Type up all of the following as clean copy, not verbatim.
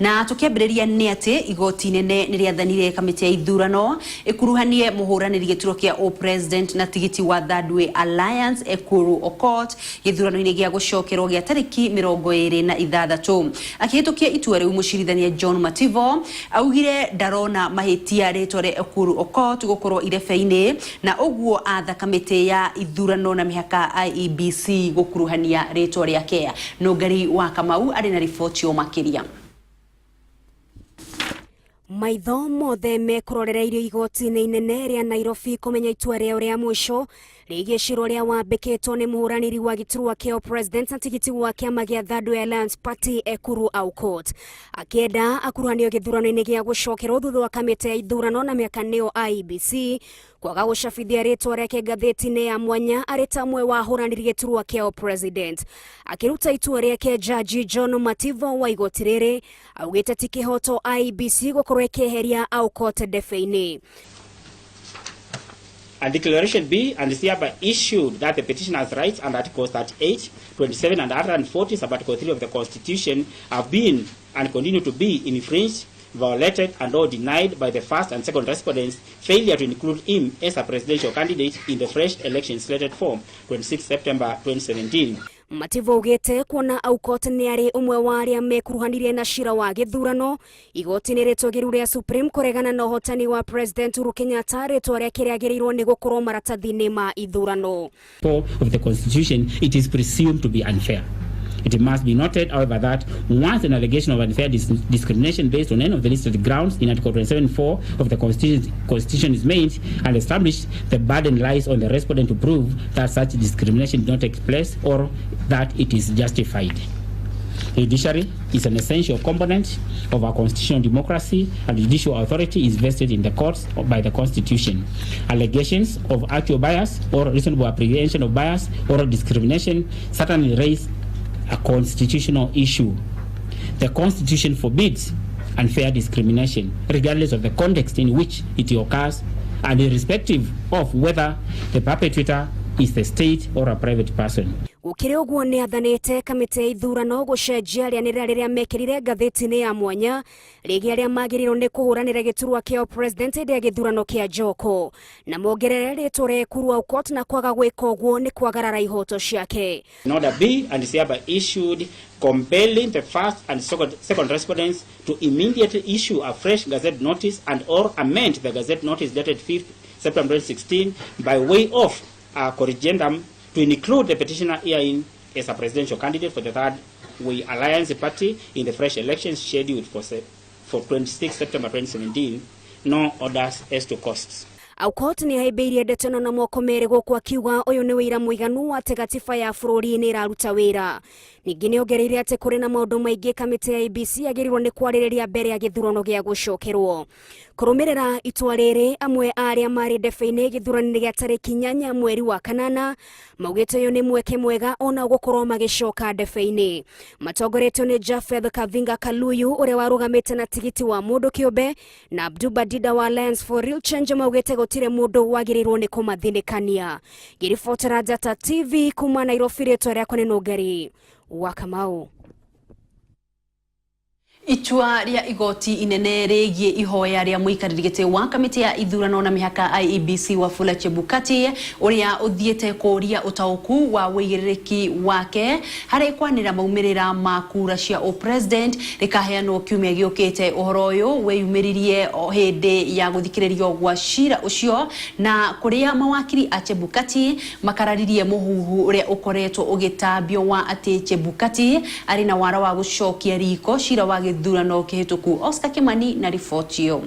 Na tukiambĩrĩria nĩ atĩ igoti nene nĩ rĩathanire kamĩtĩ ya ithurano ĩkuruhanie mũhũranĩri gĩturwa kĩa president na tigiti wa Third Way Alliance Ekuru Aukot gĩthurano-inĩ gĩa gũcokerwo gĩa tarĩki 26. Akĩhĩtũkia itua rĩu mũcirithania John Mativo augire ndarona mahĩtia rĩtwa rĩa Ekuru Aukot gũkorwo irebe-inĩ na ũguo atha kamĩtĩ ya ithurano na mĩhaka IEBC gũkuruhania rĩtwa rĩake. Nũngari wa Kamau arĩ na riboti o makĩria. Maitho mothe mekurorereirio igoti-inĩ inene rĩa Nairobi kũmenya itua rĩao rĩa mũico rĩgiĩ cira ũrĩa wambĩkĩtwo nĩ mũhũranĩri wa gĩturwa kĩa president na tigiti wa kĩama gĩa Third Way Alliance Party Ekuru Aukot. Akĩenda akuruhanio gĩthurano-inĩ gĩa gũcokerwo thutha wa kamĩtĩ ya ithurano na mĩaka nĩyo IEBC kwaga gũcabithia rĩtwa rĩake ngathĩti-inĩ ya mwanya arĩ ta ũmwe wa ahũranĩri gĩturwa kĩa president. Akĩruta itua rĩake Jaji John Mativo wa igoti rĩrĩ augĩte ti kĩhoto IEBC gũkorwo ĩkĩeheria Aukot ndebe-inĩ. A declaration be and is hereby issued that the petitioner's rights under Articles 38, 27 and 140 sub Article 3 of the Constitution have been and continue to be infringed, violated and or denied by the first and second respondents' failure to include him as a presidential candidate in the fresh election slated for 26 September 2017. Mativo ugĩte kuona Aukot nĩ arĩ ũmwe wa arĩa mekuruhanirie na cira wa gĩthurano igoti nĩ rĩtũgĩru rĩa Supreme kũregana na ũhotani wa President Uhuru Kenyatta rĩtwa rĩake rĩagĩrĩirwo nĩ gũkorwo maratathi-inĩ ma ithurano. Of the Constitution, it is presumed to be unfair. It must be noted, however, that once an allegation of unfair discrimination based on any of the listed grounds in Article 27(4) of the Constitution is made and established, the burden lies on the respondent to prove that such discrimination did not take place or that it is justified. The judiciary is an essential component of our constitutional democracy, and judicial authority is vested in the courts by the Constitution. Allegations of actual bias or reasonable apprehension of bias or discrimination certainly raise a constitutional issue. The Constitution forbids unfair discrimination, regardless of the context in which it occurs and irrespective of whether the perpetrator is the state or a private person. Gũkĩrĩ ũguo nĩ athanĩte kamĩtĩ ya ithurano gũcenjia rĩanĩrĩra rĩrĩa mekĩrire ngathĩti-inĩ ya mwanya rĩgiĩ arĩa magĩrĩirwo nĩ kũhũranĩra gĩturwa kĩa president hĩndĩ ya gĩthurano kĩa njoko na mongerere rĩtwa rĩa Ekuru Aukot na kwaga gwĩka ũguo nĩ kwagarara ihoto ciake. An order be and is hereby issued compelling the first and second respondents to immediately issue a fresh gazette notice and or amend the gazette notice dated 5th September 2016 by way of a corrigendum to include the petitioner herein as a presidential candidate for the Third Way Alliance Party in the fresh elections scheduled for 26 September 2017. No orders as to costs. Aukot nĩ ahimbĩirie ndeto na moko merĩ gũkũ akiuga ũyũ nĩ wĩra mũiganu atĩ gatiba ya bũrũri nĩ ĩraruta wĩra. Ningĩ nĩ ongereire atĩ kũrĩ na maũndũ maingĩ kamĩtĩ ya IEBC yagĩrĩirwo nĩ kwarĩrĩria mbere ya gĩthurano gĩa gũcokerwo. Kũrũmĩrĩra itua rĩrĩ amwe arĩa marĩ ndebe-inĩ gĩthurano-inĩ gĩa tarĩki 8 mweri wa kanana maugĩte ũyũ nĩ mweke mwega ona gũkorwo magĩcoka ndebe-inĩ. Matongoretio nĩ Japheth Kavinga Kaluyu ũrĩa warũgamĩte na tigiti wa mũndũ kĩũmbe na Abdul Badida wa Alliance for Real Change maugĩte gũtirĩ mũndũ wagĩrĩirwo nĩ kũmathinĩkania. Ngĩribotera Njata TV kuma Nairobi, rĩtwa rĩakwa nĩ Nũngari wa Kamau. Itua rĩa igoti inene rĩgiĩ ihoya rĩa mũikarĩri gĩtĩ wa kamĩtĩ ya ithurano na mĩhaka IEBC Wafula Chebukati ũrĩa ũthiĩte kũria ũtaũku wa wĩigĩrĩrĩki wake harĩ kwanĩra maumĩrĩra ma kura cia president rĩkaheanwo kiumia gĩũkĩte. Ũhoro ũyũ weyumĩririe hĩndĩ ya gũthikĩrĩrio gwa cira ũcio na kũrĩa mawakiri a Chebukati makararirie mũhuhu ũrĩa ũkoretwo ũgĩtambio wa atĩ Chebukati arĩ na wara wa gũcokia riko cira wa gĩthurano kĩhĩtũku. Oscar Kimani na riboti ĩyo.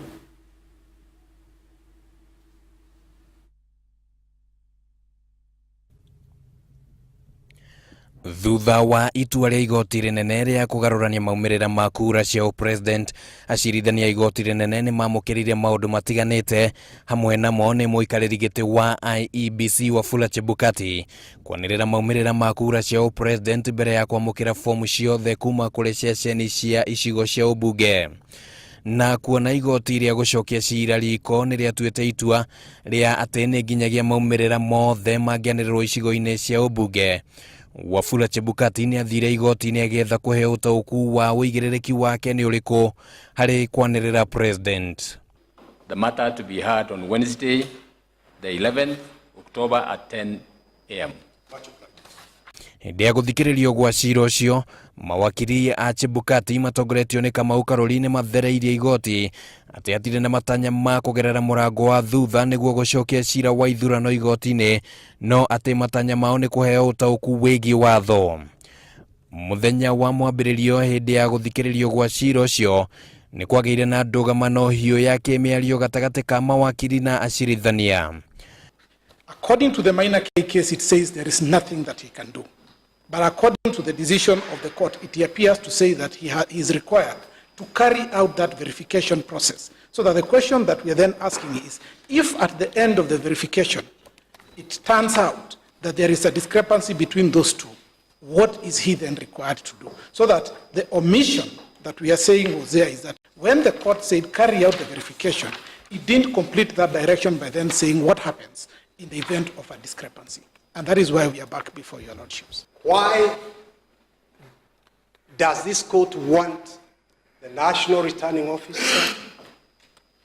Thutha wa itua rĩa igoti rĩnene rĩa kũgarũrania maumĩrĩra ma kura cia president, acirithania igoti rĩnene nĩ mamũkĩrire maũndũ matiganĩte, hamwe namo nĩ mũikarĩri gĩtĩ wa IEBC Wafula Chebukati kwanĩrĩra maumĩrĩra ma kura cia president mbere ya kwamũkĩra fomu ciothe kuma kũrĩ ceceni cia icigo cia ũmbunge. Na kuona igoti rĩa gũcokia cira riko nĩ rĩatuĩte itua rĩa atĩ nĩ nginyagia maumĩrĩra mothe mangĩanĩrĩrwo icigo-inĩ cia ũmbunge. Wafula Chebukati nĩ athire igoti-inĩ agĩetha kũheo ũtaũku wa wĩigĩrĩrĩki wake nĩ ũrĩkũ harĩ kwanĩrĩra president. The matter to be heard on Wednesday, the 11th October at 10 a.m. Hĩndĩ ya gũthikĩrĩrio gwa cira ũcio, mawakiri a Chebukati matongoretio nĩ Kamau Caroline mathereirie igoti atĩ hatirĩ na matanya ma kũgerera mũrango wa thutha nĩguo gũcokia cira wa ithurano igoti-inĩ, no atĩ matanya mao nĩ kũheo ũtaũku wĩgiĩ watho. Mũthenya wa mwambĩrĩrio hĩndĩ ya gũthikĩrĩrio gwa cira ũcio nĩ kwagĩire na ndũgamano hiũ ya kĩmĩario gatagatĩ ka mawakiri na acirithania. According to the minor case, it says there is nothing that he can do. But according to the decision of the court, it appears to say that he is required to carry out that verification process. So that the question that we are then asking is, if at the end of the verification, it turns out that there is a discrepancy between those two, what is he then required to do? So that the omission that we are saying was there is that when the court said carry out the verification, it didn't complete that direction by then saying what happens in the event of a discrepancy. And that is why we are back before your lordships. Why does this court want the National Returning Officer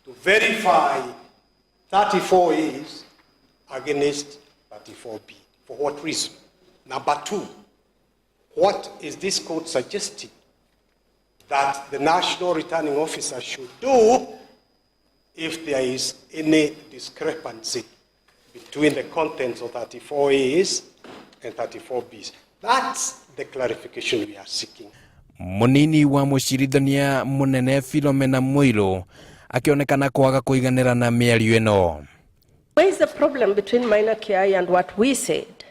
to verify 34As against 34B? For what reason? Number two, what is this court suggesting that the National Returning Officer should do if there is any discrepancy between the contents of 34As and 34Bs? That's the clarification we are seeking. Munini wa mũcirithania mũnene Philomena Muiru akionekana kwaga kũiganĩra na mĩario ĩno. Where is the problem between minor KI and what we said?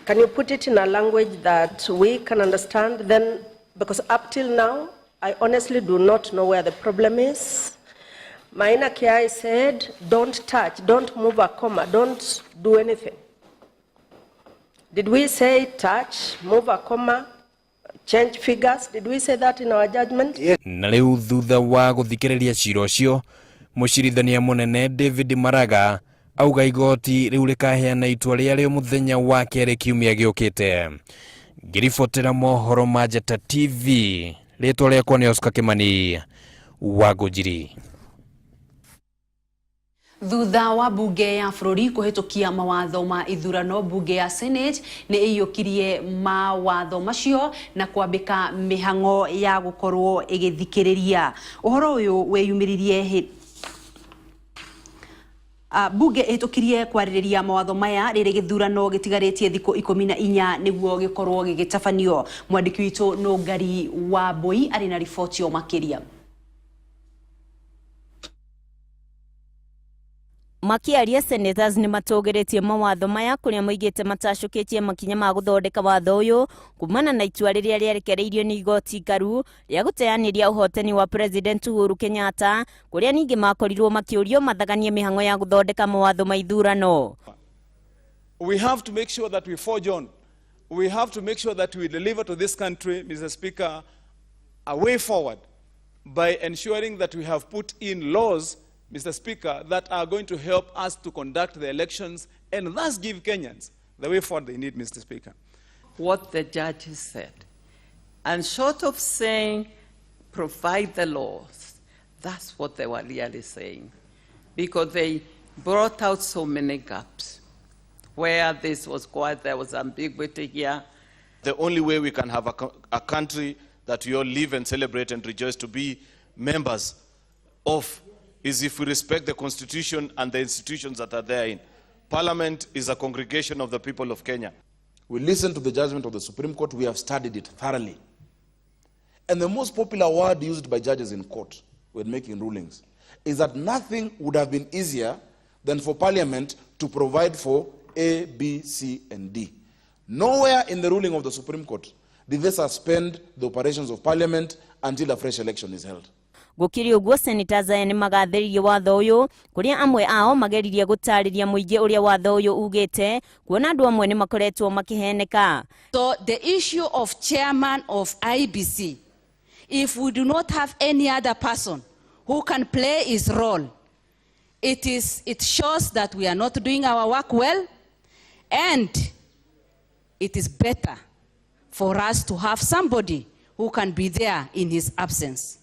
Can you put it in a language that we can understand then? Because up till now, I honestly do not know where the problem is. Minor KI said, don't touch, don't move a comma, don't do anything. Did we say touch, move a comma, change figures? Did we say that in our judgment? Yes. Na rĩu thutha wa gũthikĩrĩria cira ũcio, mũcirithania mũnene David Maraga auga igoti rĩu rĩkaheana itua rĩarĩo mũthenya wa kerĩ kiumia gĩũkĩte. Ngĩribotera mohoro ma Njata TV, rĩtwa rĩakwa nĩ Oscar Kimani wa Ngũnjiri. Thutha wa bunge ya bũrũri kũhĩtũkia mawatho ma ithurano, bunge ya Senate nĩ ĩiyũkirie mawatho macio na kwambĩka mĩhang'o ya gũkorwo ĩgĩthikĩrĩria. Ũhoro ũyũ weyumĩririe bunge ĩhĩtũkirie kwarĩrĩria mawatho maya rĩrĩ gĩthurano gĩtigarĩtie thikũ 14 nĩguo gĩkorwo gĩgĩtabanio. Mwandĩki witũ Nũngari wa Mbũi arĩ na riboti yo makĩria. Makiaria senators nĩ matũgĩrĩtie mawatho maya kũrĩa moigĩte matacũkĩtie makinya ma gũthondeka watho ũyũ kumana na itua rĩrĩa rĩarekereirio nĩ igoti ngaru rĩa gũteanĩria ũhotani wa President Uhuru Kenyatta, kũrĩa ningĩ makorirwo makĩũrio mathaganie mĩhang'o ya gũthondeka mawatho ma ithurano. We have to make sure that we forge on. We have to make sure that we deliver to this country, Mr. Speaker, a way forward by ensuring that we have put in laws, Mr. Speaker, that are going to help us to conduct the elections and thus give Kenyans the way forward they need, Mr. Speaker. What the judges said, and short of saying provide the laws, that's what they were really saying, because they brought out so many gaps where this was quiet, there was ambiguity here. The only way we can have a country that we all live and celebrate and rejoice to be members of is if we respect the Constitution and the institutions that are therein. Parliament is a congregation of the people of Kenya. We listened to the judgment of the Supreme Court. We have studied it thoroughly. And the most popular word used by judges in court when making rulings is that nothing would have been easier than for Parliament to provide for A, B, C, and D. Nowhere in the ruling of the Supreme Court did they suspend the operations of Parliament until a fresh election is held. Gũkĩrĩ ũguo senators aya nĩ magathĩrĩirie watho ũyũ kũrĩa amwe ao mageririe gũtarĩria mũingĩ ũrĩa watho ũyũ ugĩte kuona andũ amwe nĩ makoretwo makĩheneka. So the issue of chairman of IBC, if we do not have any other person who can play his role, it shows that we are not doing our work well, and it is better for us to have somebody who can be there in his absence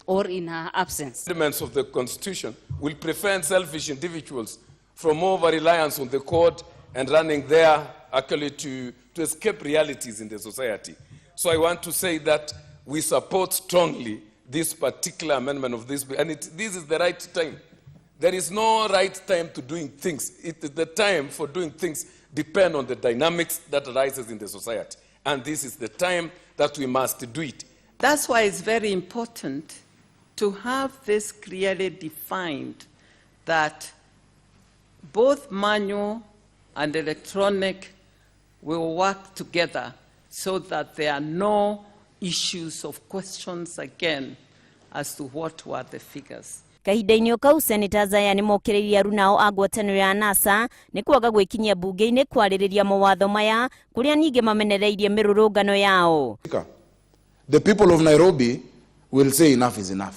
or in her absence. Elements of the Constitution will prevent selfish individuals from over-reliance on the court and running there actually to escape realities in the society. So I want to say that we support strongly this particular amendment of this bill, and this is the right time. There is no right time to doing things. The time for doing things depend on the dynamics that arises in the society, and this is the time that we must do it. That's why it's very important to have this clearly defined, that both manual and electronic will work together so that there are no issues of questions again as to what were the figures. Kahinda-inĩ o kau Senator Zaya nĩ mokĩrĩirie arunao a ngwatanĩro ya NASA nĩ kwaga gwĩkinyia mbunge-inĩ kwarĩrĩria mawatho maya kũrĩa ningĩ mamenereirie mĩrũrũngano yao. The people of Nairobi will say enough is enough.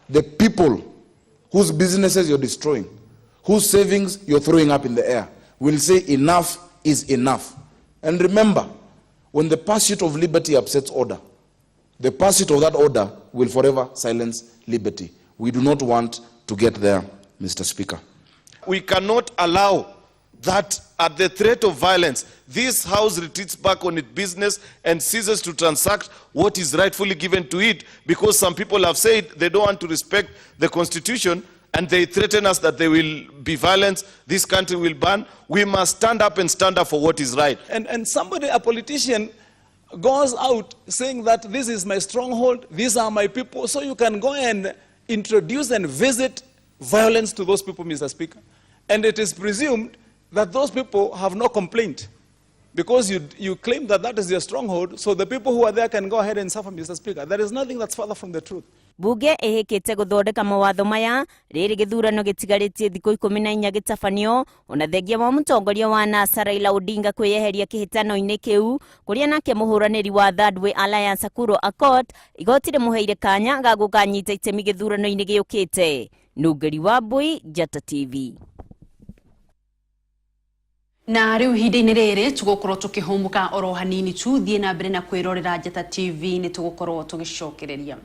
The people whose businesses you're destroying, whose savings you're throwing up in the air, will say enough is enough. And remember, when the pursuit of liberty upsets order, the pursuit of that order will forever silence liberty. We do not want to get there, Mr. Speaker. We cannot allow that at the threat of violence, this House retreats back on its business and ceases to transact what is rightfully given to it, because some people have said they don't want to respect the Constitution and they threaten us that there will be violence, this country will burn. We must stand up and stand up for what is right. And somebody, a politician, goes out saying that this is my stronghold, these are my people, so you can go and introduce and visit violence to those people, Mr. Speaker. And it is presumed that those people have no complaint because you claim that that is your stronghold, so the people who are there can go ahead and suffer, Mr. Speaker. There is nothing that's further from the truth. Bunge ĩhĩkĩte gũthondeka mawatho maya rĩrĩ gĩthurano gĩtigarĩtie thikũ 14 gĩtabanio ona thengia wa mũtongoria wa NASA Raila Odinga kwĩyeheria kĩhĩtano-inĩ kĩu kũrĩa nake mũhũranĩri wa Third Way Alliance Akuro Accord igoti rĩmũheire kanya ga gũkanyita itemi gĩthurano-inĩ gĩũkĩte. Nũngeri wa Mbui, Njata TV. Na riu hinde-inĩ rĩrĩ tũgũkorwo tũkĩhũmũka oro hanini tu thiĩ na mbere na kwĩrorera Njata TV nĩ tũgũkorwo tũgĩcokereria.